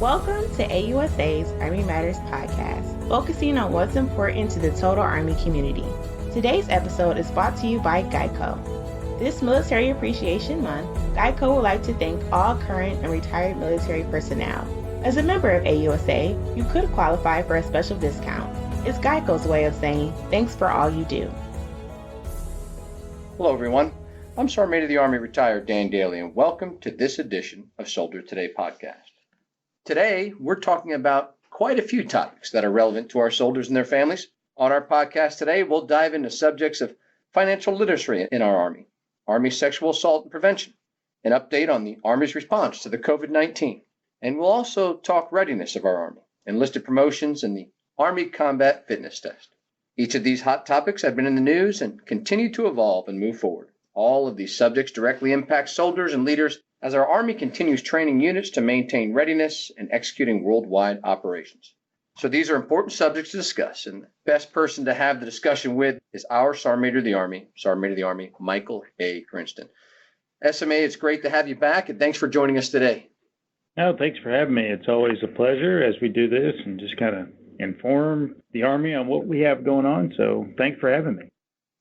Welcome to AUSA's Army Matters podcast, focusing on what's important to the total Army community. Today's episode is brought to you by GEICO. This Military Appreciation Month, GEICO would like to thank all current and retired military personnel. As a member of AUSA, you could qualify for a special discount. It's GEICO's way of saying thanks for all you do. Hello everyone, I'm Sergeant Major of the Army retired Dan Dailey, and welcome to this edition of Soldier Today podcast. Today, we're talking about quite a few topics that are relevant to our soldiers and their families. On our podcast today, we'll dive into subjects of financial literacy in our Army, Army sexual assault and prevention, an update on the Army's response to the COVID-19, and we'll also talk readiness of our Army, enlisted promotions, and the Army Combat Fitness Test. Each of these hot topics have been in the news and continue to evolve and move forward. All of these subjects directly impact soldiers and leaders as our Army continues training units to maintain readiness and executing worldwide operations. So these are important subjects to discuss, and the best person to have the discussion with is our Sergeant Major of the Army, Michael A. Grinston. SMA, it's great to have you back, and thanks for joining us today. No, thanks for having me. It's always a pleasure as we do this and just kind of inform the Army on what we have going on. So thanks for having me.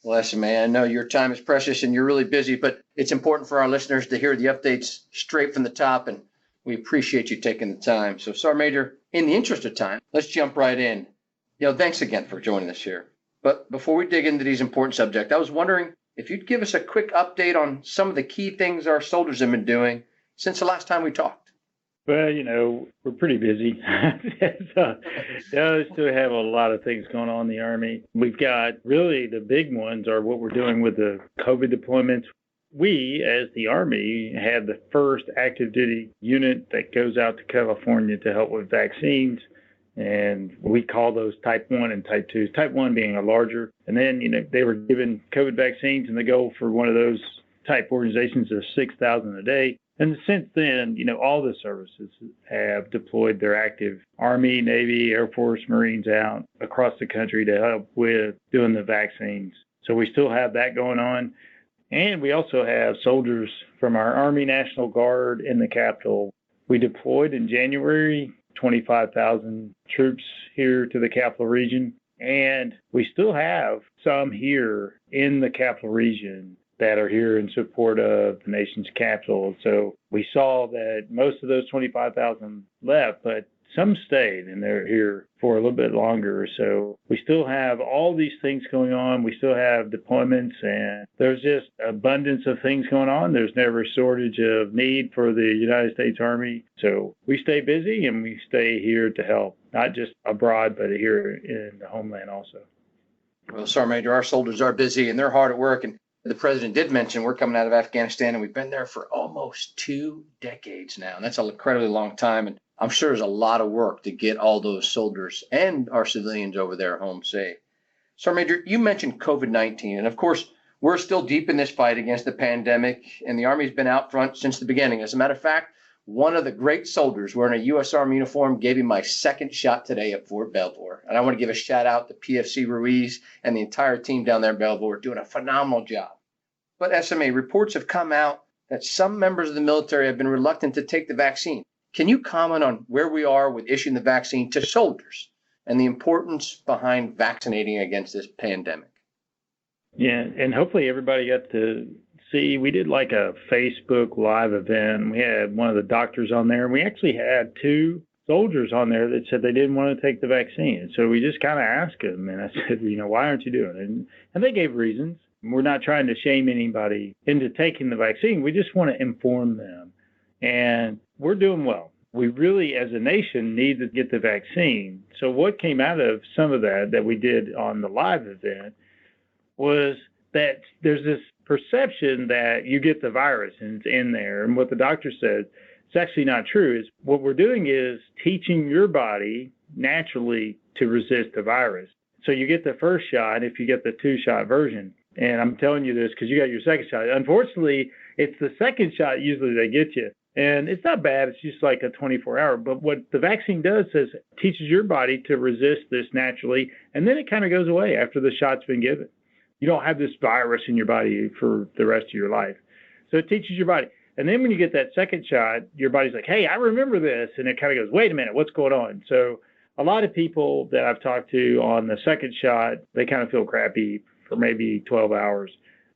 Well, SMA, I know your time is precious and you're really busy, but it's important for our listeners to hear the updates straight from the top, and we appreciate you taking the time. So, Sergeant Major, in the interest of time, let's jump right in. Thanks again for joining us here. But before we dig into these important subjects, I was wondering if you'd give us a quick update on some of the key things our soldiers have been doing since the last time we talked. Well, we're pretty busy. So, still have a lot of things going on in the Army. We've got really the big ones are what we're doing with the COVID deployments. We, as the Army, had the first active duty unit that goes out to California to help with vaccines. And we call those type 1 and type 2s, type 1 being a larger. And then, they were given COVID vaccines, and the goal for one of those type organizations is 6,000 a day. And since then, all the services have deployed their active Army, Navy, Air Force, Marines out across the country to help with doing the vaccines. So we still have that going on. And we also have soldiers from our Army National Guard in the Capitol. We deployed in January 25,000 troops here to the Capital Region. And we still have some here in the Capital Region that are here in support of the nation's capital. So we saw that most of those 25,000 left, but some stayed and they're here for a little bit longer. So we still have all these things going on. We still have deployments, and there's just abundance of things going on. There's never a shortage of need for the United States Army. So we stay busy and we stay here to help, not just abroad, but here in the homeland also. Well, Sergeant Major, our soldiers are busy and they're hard at work. And the president did mention we're coming out of Afghanistan, and we've been there for almost 2 decades now. And that's an incredibly long time. And I'm sure there's a lot of work to get all those soldiers and our civilians over there home safe. Sergeant Major, you mentioned COVID-19. And of course, we're still deep in this fight against the pandemic, and the Army's been out front since the beginning. As a matter of fact, one of the great soldiers wearing a U.S. Army uniform gave me my second shot today at Fort Belvoir. And I want to give a shout out to PFC Ruiz and the entire team down there in Belvoir doing a phenomenal job. But SMA, reports have come out that some members of the military have been reluctant to take the vaccine. Can you comment on where we are with issuing the vaccine to soldiers and the importance behind vaccinating against this pandemic? Yeah, and hopefully everybody got to see, we did like a Facebook Live event. We had one of the doctors on there, and we actually had 2 soldiers on there that said they didn't want to take the vaccine. So we just kind of asked them, and I said, why aren't you doing it? And they gave reasons. We're not trying to shame anybody into taking the vaccine. We just want to inform them. And we're doing well. We really, as a nation, need to get the vaccine. So what came out of some of that we did on the live event was that there's this perception that you get the virus and it's in there. And what the doctor said, it's actually not true. Is what we're doing is teaching your body naturally to resist the virus. So you get the first shot if you get the 2-shot version. And I'm telling you this because you got your second shot. Unfortunately, it's the second shot usually they get you. And it's not bad. It's just like a 24-hour. But what the vaccine does is teaches your body to resist this naturally. And then it kind of goes away after the shot's been given. You don't have this virus in your body for the rest of your life. So it teaches your body. And then when you get that second shot, your body's like, hey, I remember this. And it kind of goes, wait a minute, what's going on? So a lot of people that I've talked to on the second shot, they kind of feel crappy for maybe 12 hours.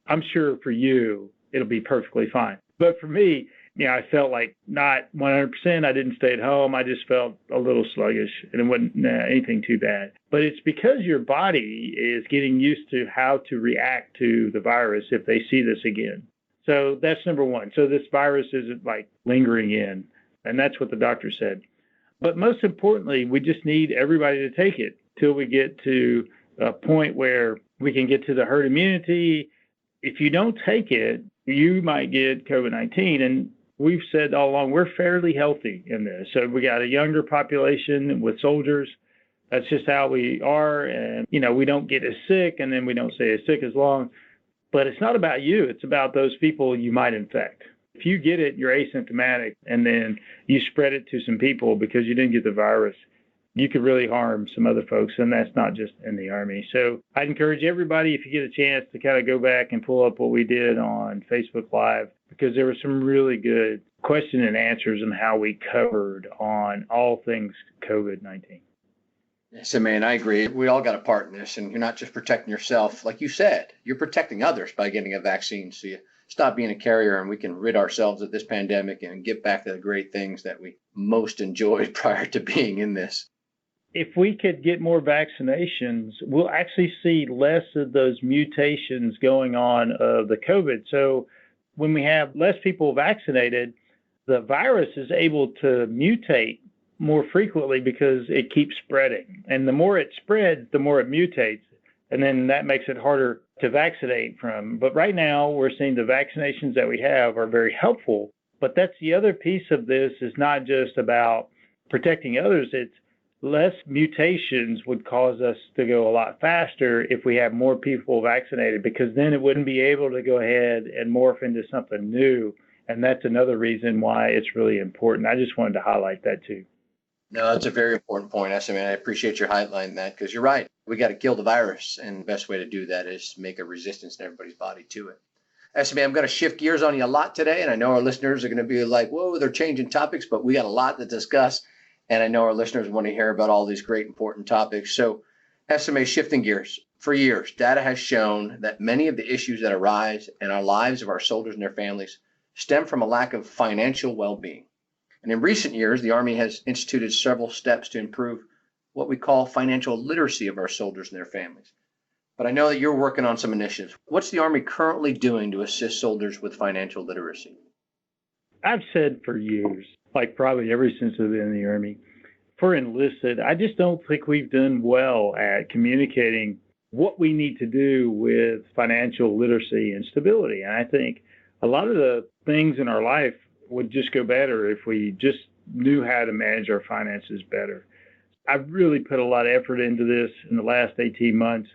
I'm sure for you, it'll be perfectly fine. But for me, I felt like not 100%. I didn't stay at home. I just felt a little sluggish, and it wasn't anything too bad. But it's because your body is getting used to how to react to the virus if they see this again. So that's number one. So this virus isn't like lingering in, and that's what the doctor said. But most importantly, we just need everybody to take it till we get to a point where we can get to the herd immunity. If you don't take it, you might get COVID-19. And we've said all along, we're fairly healthy in this. So we got a younger population with soldiers. That's just how we are. And, we don't get as sick, and then we don't stay as sick as long. But it's not about you. It's about those people you might infect. If you get it, you're asymptomatic, and then you spread it to some people because you didn't get the virus, you could really harm some other folks, and that's not just in the Army. So I'd encourage everybody, if you get a chance, to kind of go back and pull up what we did on Facebook Live, because there were some really good question and answers on how we covered on all things COVID-19. Yes, man, I agree. We all got a part in this, and you're not just protecting yourself. Like you said, you're protecting others by getting a vaccine. So you stop being a carrier, and we can rid ourselves of this pandemic and get back to the great things that we most enjoyed prior to being in this. If we could get more vaccinations, we'll actually see less of those mutations going on of the COVID. So when we have less people vaccinated, the virus is able to mutate more frequently because it keeps spreading. And the more it spreads, the more it mutates. And then that makes it harder to vaccinate from. But right now, we're seeing the vaccinations that we have are very helpful. But that's the other piece of this, is not just about protecting others. It's less mutations would cause us to go a lot faster if we have more people vaccinated, because then it wouldn't be able to go ahead and morph into something new. And that's another reason why it's really important. I just wanted to highlight that too. No, that's a very important point, SMA. I appreciate your highlighting that, because you're right. We got to kill the virus, and the best way to do that is make a resistance in everybody's body to it. SMA, I'm going to shift gears on you a lot today, and I know our listeners are going to be like, whoa, they're changing topics, but we got a lot to discuss, and I know our listeners want to hear about all these great important topics. So, SMA, shifting gears. For years, data has shown that many of the issues that arise in our lives of our soldiers and their families stem from a lack of financial well-being. And in recent years, the Army has instituted several steps to improve what we call financial literacy of our soldiers and their families. But I know that you're working on some initiatives. What's the Army currently doing to assist soldiers with financial literacy? I've said for years, like probably ever since I've been in the Army, for enlisted, I just don't think we've done well at communicating what we need to do with financial literacy and stability. And I think a lot of the things in our life would just go better if we just knew how to manage our finances better. I've really put a lot of effort into this in the last 18 months,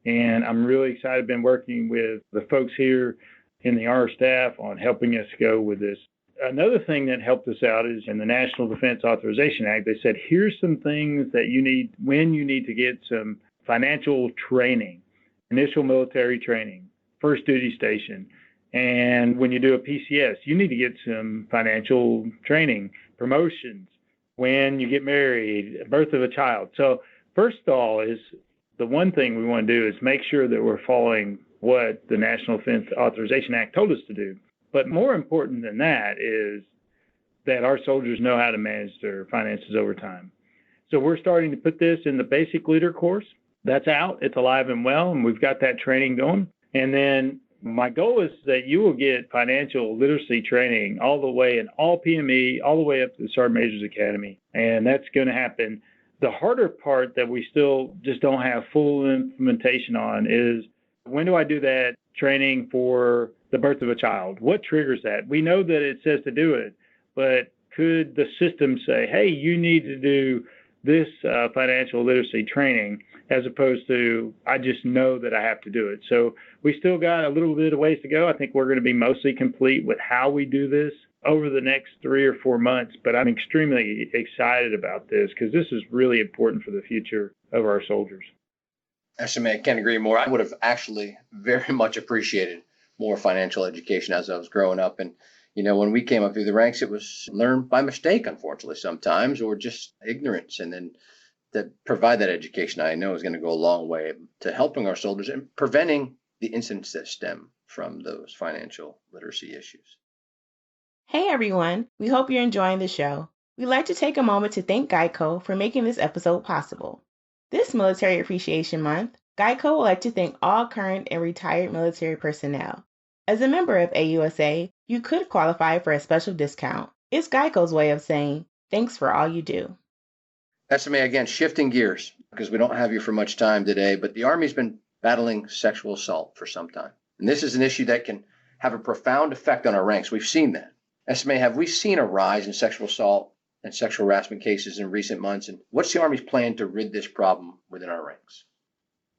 and I'm really excited. I've been working with the folks here in the RR staff on helping us go with this. Another thing that helped us out is in the National Defense Authorization Act, they said, here's some things that you need when you need to get some financial training, initial military training, first duty station. And when you do a PCS, you need to get some financial training, promotions, when you get married, birth of a child. So first of all, is the one thing we want to do is make sure that we're following what the National Defense Authorization Act told us to do. But more important than that is that our soldiers know how to manage their finances over time. So we're starting to put this in the basic leader course. That's out. It's alive and well, and we've got that training going. And then my goal is that you will get financial literacy training all the way in all PME, all the way up to the Sergeant Major's Academy. And that's going to happen. The harder part that we still just don't have full implementation on is, when do I do that training for the birth of a child? What triggers that? We know that it says to do it, but could the system say, hey, you need to do this financial literacy training, as opposed to, I just know that I have to do it. So we still got a little bit of ways to go. I think we're going to be mostly complete with how we do this over the next 3 or 4 months, but I'm extremely excited about this because this is really important for the future of our soldiers. SMA, I can't agree more. I would have actually very much appreciated more financial education as I was growing up. And, When we came up through the ranks, it was learned by mistake, unfortunately, sometimes, or just ignorance. And then to provide that education, I know is going to go a long way to helping our soldiers and preventing the incidents that stem from those financial literacy issues. Hey everyone, we hope you're enjoying the show. We'd like to take a moment to thank GEICO for making this episode possible. This Military Appreciation Month, GEICO would like to thank all current and retired military personnel. As a member of AUSA, you could qualify for a special discount. It's GEICO's way of saying, thanks for all you do. SMA, again, shifting gears because we don't have you for much time today, but the Army's been battling sexual assault for some time. And this is an issue that can have a profound effect on our ranks. We've seen that. SMA, have we seen a rise in sexual assault and sexual harassment cases in recent months? And what's the Army's plan to rid this problem within our ranks?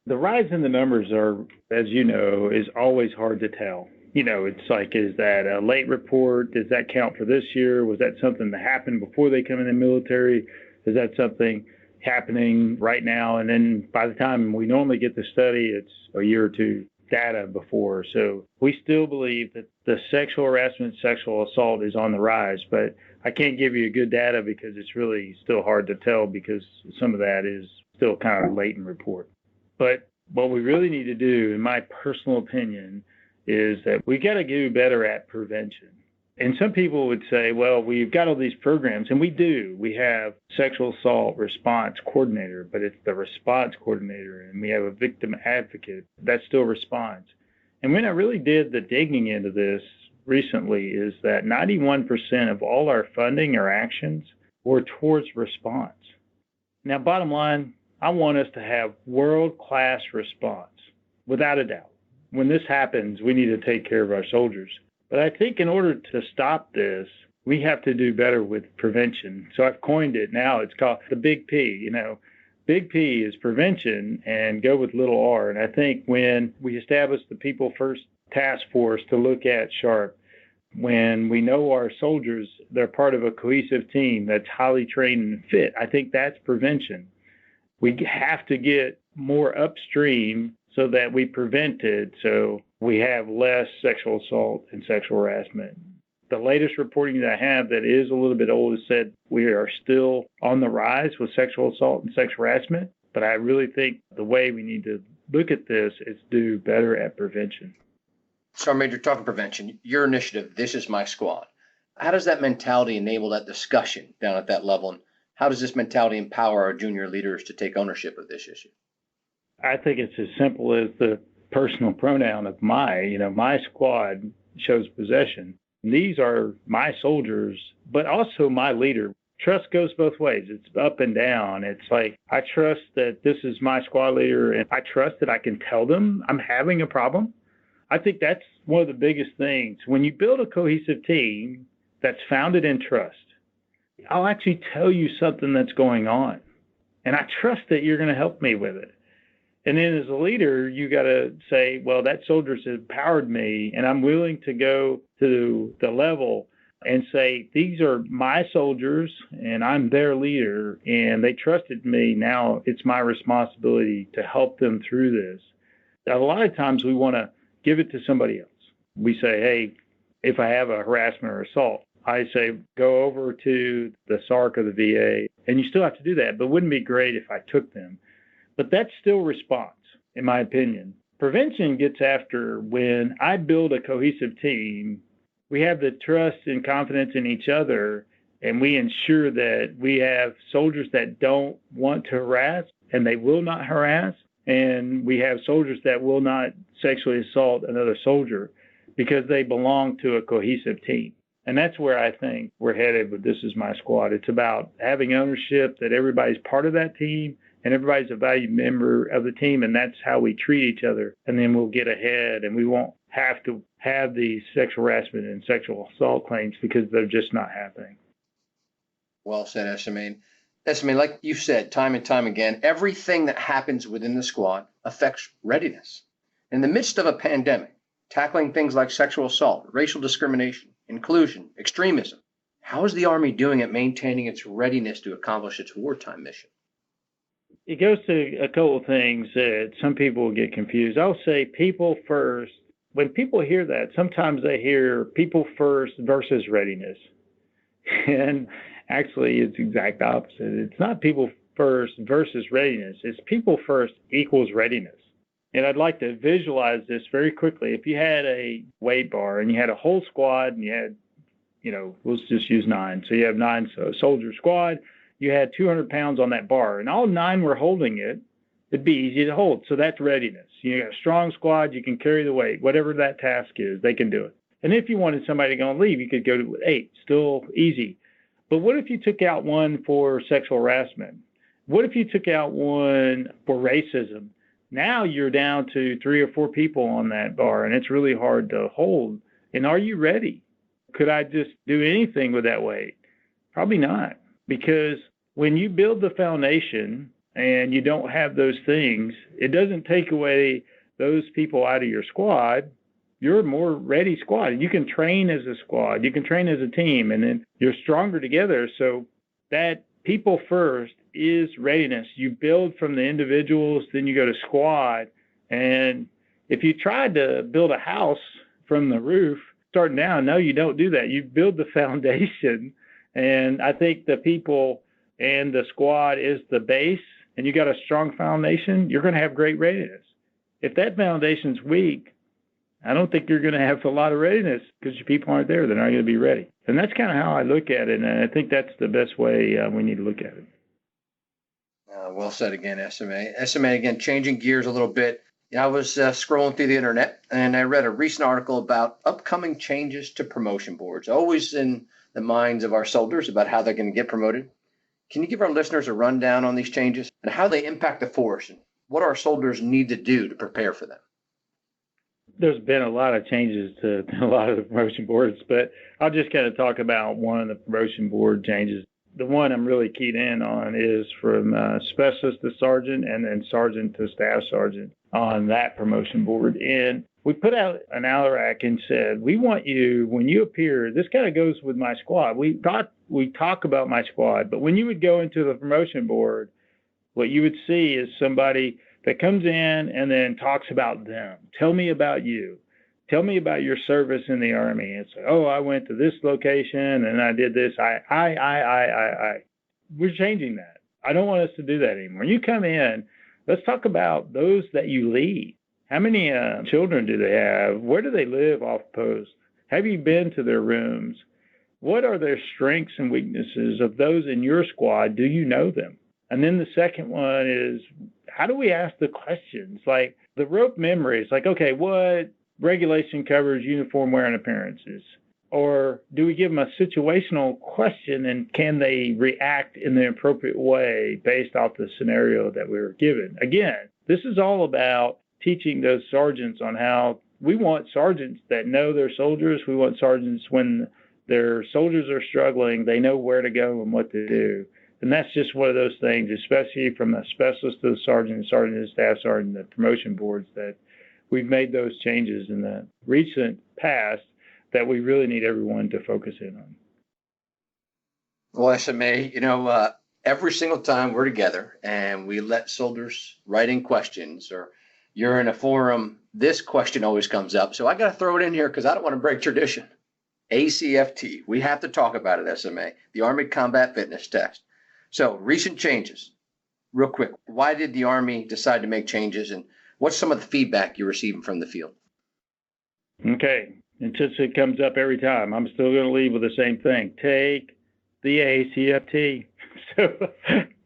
The rise in the numbers are, as you know, is always hard to tell. It's like, is that a late report? Does that count for this year? Was that something that happened before they come in the military? Is that something happening right now? And then by the time we normally get the study, it's a year or two data before. So we still believe that the sexual harassment, sexual assault is on the rise, but I can't give you good data because it's really still hard to tell because some of that is still kind of latent report. But what we really need to do, in my personal opinion, is that we got to do better at prevention. And some people would say, well, we've got all these programs, and we do. We have sexual assault response coordinator, but it's the response coordinator, and we have a victim advocate. That's still response. And when I really did the digging into this recently is that 91% of all our funding or actions were towards response. Now, bottom line, I want us to have world-class response, without a doubt. When this happens, we need to take care of our soldiers. But I think in order to stop this, we have to do better with prevention. So I've coined it now. It's called the Big P. Big P is prevention and go with little r. And I think when we establish the People First Task Force to look at SHARP, when we know our soldiers, they're part of a cohesive team that's highly trained and fit, I think that's prevention. We have to get more upstream so that we prevent it, so we have less sexual assault and sexual harassment. The latest reporting that I have that is a little bit old has said we are still on the rise with sexual assault and sexual harassment, but I really think the way we need to look at this is do better at prevention. Sergeant Major, talking prevention, your initiative, This Is My Squad. How does that mentality enable that discussion down at that level? And how does this mentality empower our junior leaders to take ownership of this issue? I think it's as simple as the personal pronoun of my squad shows possession. These are my soldiers, but also my leader. Trust goes both ways. It's up and down. It's like, I trust that this is my squad leader, and I trust that I can tell them I'm having a problem. I think that's one of the biggest things. When you build a cohesive team that's founded in trust, I'll actually tell you something that's going on, and I trust that you're going to help me with it. And then as a leader, you got to say, well, that soldier's empowered me, and I'm willing to go to the level and say, these are my soldiers, and I'm their leader, and they trusted me. Now it's my responsibility to help them through this. A lot of times we want to give it to somebody else. We say, hey, if I have a harassment or assault, I say, go over to the SARC or the VA, and you still have to do that, but wouldn't it be great if I took them? But that's still response, in my opinion. Prevention gets after when I build a cohesive team, we have the trust and confidence in each other, and we ensure that we have soldiers that don't want to harass, and they will not harass, and we have soldiers that will not sexually assault another soldier because they belong to a cohesive team. And that's where I think we're headed with This Is My Squad. It's about having ownership, that everybody's part of that team, and everybody's a valued member of the team, and that's how we treat each other. And then we'll get ahead, and we won't have to have these sexual harassment and sexual assault claims because they're just not happening. Well said, SMA. SMA, like you've said time and time again, everything that happens within the squad affects readiness. In the midst of a pandemic, tackling things like sexual assault, racial discrimination, inclusion, extremism, how is the Army doing at maintaining its readiness to accomplish its wartime mission? It goes to a couple of things that some people will get confused. I'll say people first. when people hear that, sometimes they hear people first versus readiness. And actually, it's the exact opposite. It's not people first versus readiness. It's people first equals readiness. And I'd like to visualize this very quickly. If you had a weight bar and you had a whole squad and you had, let's just use 9. So you have 9 soldier squad. You had 200 pounds on that bar, and all 9 were holding it. It'd be easy to hold. So that's readiness. You got a strong squad. You can carry the weight. Whatever that task is, they can do it. And if you wanted somebody to go and leave, you could go to 8. Still easy. But what if you took out one for sexual harassment? What if you took out one for racism? Now you're down to 3 or 4 people on that bar, and it's really hard to hold. And are you ready? Could I just do anything with that weight? Probably not. Because when you build the foundation and you don't have those things, it doesn't take away those people out of your squad. You're a more ready squad. And you can train as a squad. You can train as a team, and then you're stronger together. So that people first is readiness. You build from the individuals, then you go to squad. And if you tried to build a house from the roof, starting down, no, you don't do that. You build the foundation. And I think the people and the squad is the base, and you got a strong foundation, you're going to have great readiness. If that foundation's weak, I don't think you're going to have a lot of readiness because your people aren't there. They're not going to be ready. And that's kind of how I look at it. And I think that's the best way we need to look at it. Well said again, SMA. SMA, again, changing gears a little bit. I was scrolling through the internet, and I read a recent article about upcoming changes to promotion boards, always in the minds of our soldiers about how they're going to get promoted. Can you give our listeners a rundown on these changes and how they impact the force and what our soldiers need to do to prepare for them? There's been a lot of changes to a lot of the promotion boards, but I'll just kind of talk about one of the promotion board changes. The one I'm really keyed in on is from specialist to sergeant and then sergeant to staff sergeant on that promotion board. And we put out an ALRAC and said, we want you, when you appear, this kind of goes with my squad. We talk about my squad, but when you would go into the promotion board, what you would see is somebody that comes in and then talks about them. Tell me about you. Tell me about your service in the Army. It's like, oh, I went to this location and I did this. I. We're changing that. I don't want us to do that anymore. You come in, let's talk about those that you lead. How many children do they have? Where do they live off post? Have you been to their rooms? What are their strengths and weaknesses of those in your squad? Do you know them? And then the second one is, how do we ask the questions? Like the rope memory is like, okay, what regulation covers uniform wear and appearances? Or do we give them a situational question and can they react in the appropriate way based off the scenario that we were given? Again, this is all about teaching those sergeants on how we want sergeants that know their soldiers. We want sergeants when their soldiers are struggling, they know where to go and what to do. And that's just one of those things, especially from the specialist to the sergeant, sergeant to staff sergeant, the promotion boards, that we've made those changes in the recent past that we really need everyone to focus in on. Well, SMA, every single time we're together and we let soldiers write in questions or you're in a forum, this question always comes up. So I got to throw it in here because I don't want to break tradition. ACFT, we have to talk about it, SMA, the Army Combat Fitness Test. So recent changes, real quick. Why did the Army decide to make changes and what's some of the feedback you're receiving from the field? Okay. And since it comes up every time, I'm still going to leave with the same thing. Take the ACFT. So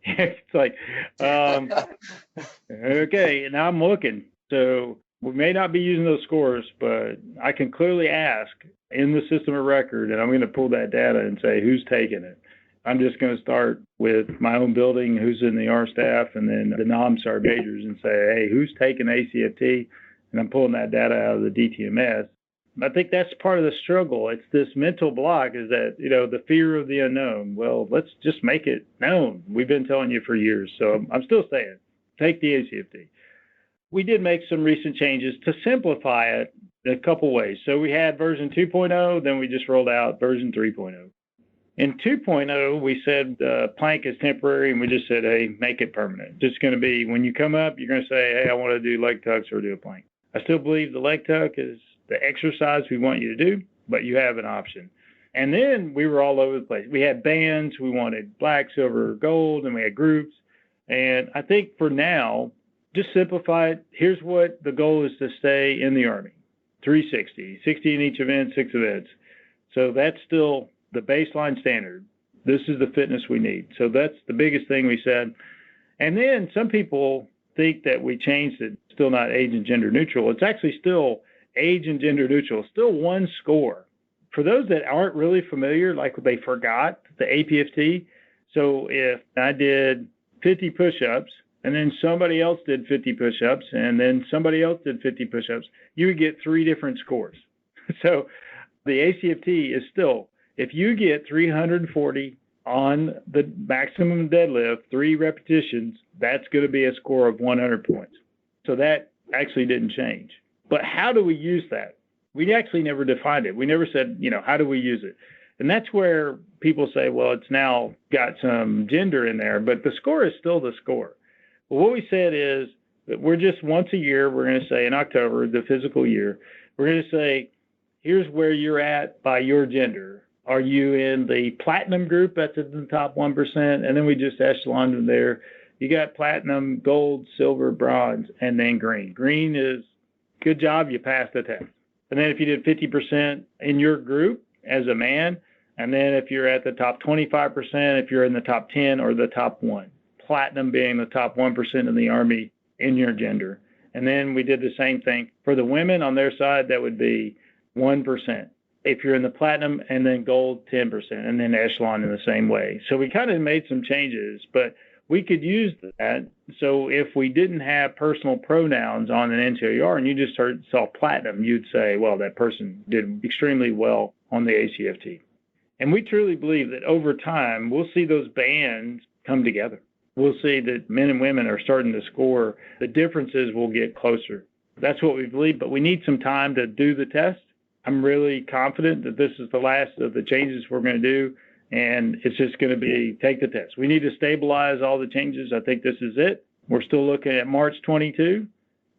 it's like, okay, now I'm looking. So we may not be using those scores, but I can clearly ask in the system of record, and I'm going to pull that data and say, who's taking it? I'm just going to start with my own building, who's in the R staff, and then the non-sergeant majors and say, hey, who's taking ACFT? And I'm pulling that data out of the DTMS. I think that's part of the struggle. It's this mental block is that, the fear of the unknown. Well, let's just make it known. We've been telling you for years. So I'm still saying, take the ACFT. We did make some recent changes to simplify it in a couple ways. So we had version 2.0, then we just rolled out version 3.0. In 2.0, we said plank is temporary, and we just said, hey, make it permanent. It's going to be when you come up, you're going to say, hey, I want to do leg tucks or do a plank. I still believe the leg tuck is the exercise we want you to do, but you have an option. And then we were all over the place. We had bands, we wanted black, silver, gold, and we had groups. And I think for now, just simplify it. Here's what the goal is, to stay in the Army. 360, 60 in each event, 6 events. So that's still the baseline standard. This is the fitness we need. So that's the biggest thing we said. And then some people think that we changed it, still not age and gender neutral. It's actually still age and gender neutral, still one score. For those that aren't really familiar, like they forgot the APFT. So if I did 50 push-ups, and then somebody else did 50 push-ups, and then somebody else did 50 push-ups, you would get 3 different scores. So the ACFT is still, if you get 340 on the maximum deadlift, 3 repetitions, that's going to be a score of 100 points. So that actually didn't change. But how do we use that? We actually never defined it. We never said, how do we use it? And that's where people say, well, it's now got some gender in there, but the score is still the score. Well, what we said is that we're just once a year, we're going to say in October, the physical year, we're going to say, here's where you're at by your gender. Are you in the platinum group? That's in the top 1%. And then we just echeloned them there. You got platinum, gold, silver, bronze, and then green. Green is good job, you passed the test. And then if you did 50% in your group as a man, and then if you're at the top 25%, if you're in the top 10 or the top 1. Platinum being the top 1% in the Army in your gender. And then we did the same thing for the women on their side. That would be 1%. If you're in the platinum, and then gold 10%, and then echelon in the same way. So we kind of made some changes, but we could use that. So if we didn't have personal pronouns on an NCOR and you just saw platinum, you'd say, well, that person did extremely well on the ACFT. And we truly believe that over time, we'll see those bands come together. We'll see that men and women are starting to score. The differences will get closer. That's what we believe, but we need some time to do the test. I'm really confident that this is the last of the changes we're going to do, and it's just going to be take the test. We need to stabilize all the changes. I think this is it. We're still looking at March 22,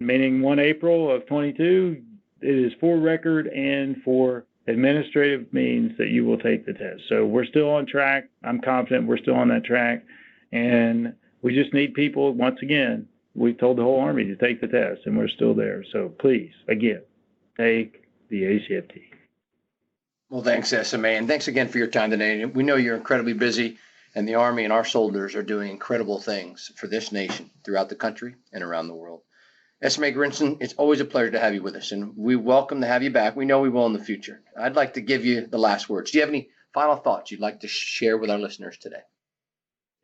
meaning 1 April of 22. It is for record and for administrative means that you will take the test. So we're still on track. I'm confident we're still on that track. And we just need people, once again, we told the whole Army to take the test, and we're still there. So please, again, take the ACFT. Well, thanks, SMA, and thanks again for your time today. We know you're incredibly busy, and the Army and our soldiers are doing incredible things for this nation throughout the country and around the world. SMA Grinston, it's always a pleasure to have you with us, and we welcome to have you back. We know we will in the future. I'd like to give you the last words. Do you have any final thoughts you'd like to share with our listeners today?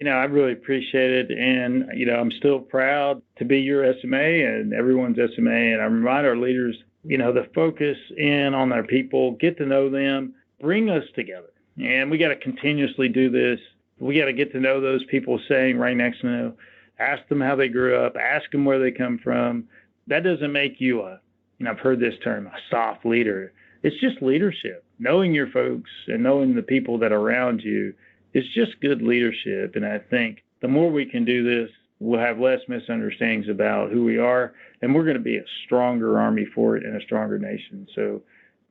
I really appreciate it. And, I'm still proud to be your SMA and everyone's SMA. And I remind our leaders, the focus in on our people, get to know them, bring us together. And we got to continuously do this. We got to get to know those people sitting right next to them, ask them how they grew up, ask them where they come from. That doesn't make you I've heard this term, a soft leader. It's just leadership. Knowing your folks and knowing the people that are around you, it's just good leadership. And I think the more we can do this, we'll have less misunderstandings about who we are, and we're going to be a stronger Army for it and a stronger nation. So,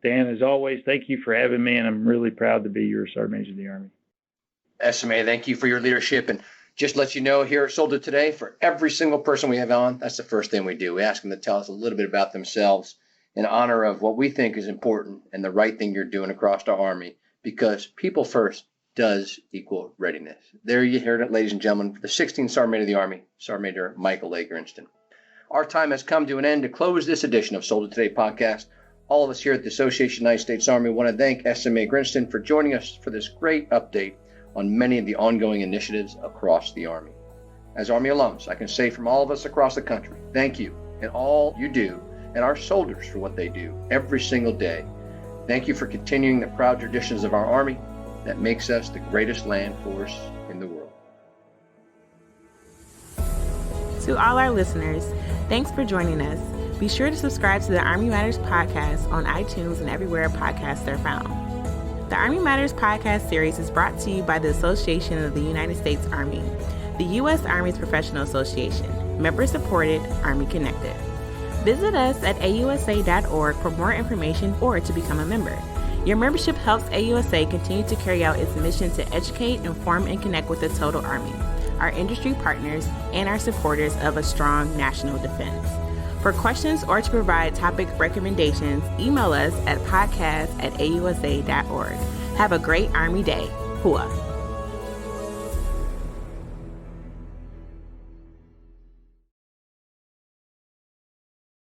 Dan, as always, thank you for having me, and I'm really proud to be your Sergeant Major of the Army. SMA, thank you for your leadership. And just let you know, here at Soldier Today, for every single person we have on, that's the first thing we do. We ask them to tell us a little bit about themselves in honor of what we think is important and the right thing you're doing across our Army, because people first does equal readiness. There you heard it, ladies and gentlemen, for the 16th Sergeant Major of the Army, Sergeant Major Michael A. Grinston. Our time has come to an end. To close this edition of Soldier Today podcast, all of us here at the Association of United States Army want to thank SMA Grinston for joining us for this great update on many of the ongoing initiatives across the Army. As Army alums, I can say from all of us across the country, thank you and all you do, and our soldiers for what they do every single day. Thank you for continuing the proud traditions of our Army that makes us the greatest land force in the world. To all our listeners, thanks for joining us. Be sure to subscribe to the Army Matters podcast on iTunes and everywhere podcasts are found. The Army Matters podcast series is brought to you by the Association of the United States Army, the U.S. Army's professional association, member-supported, Army-connected. Visit us at AUSA.org for more information or to become a member. Your membership helps AUSA continue to carry out its mission to educate, inform, and connect with the total Army, our industry partners, and our supporters of a strong national defense. For questions or to provide topic recommendations, email us at podcast@ausa.org. Have a great Army Day. Hua.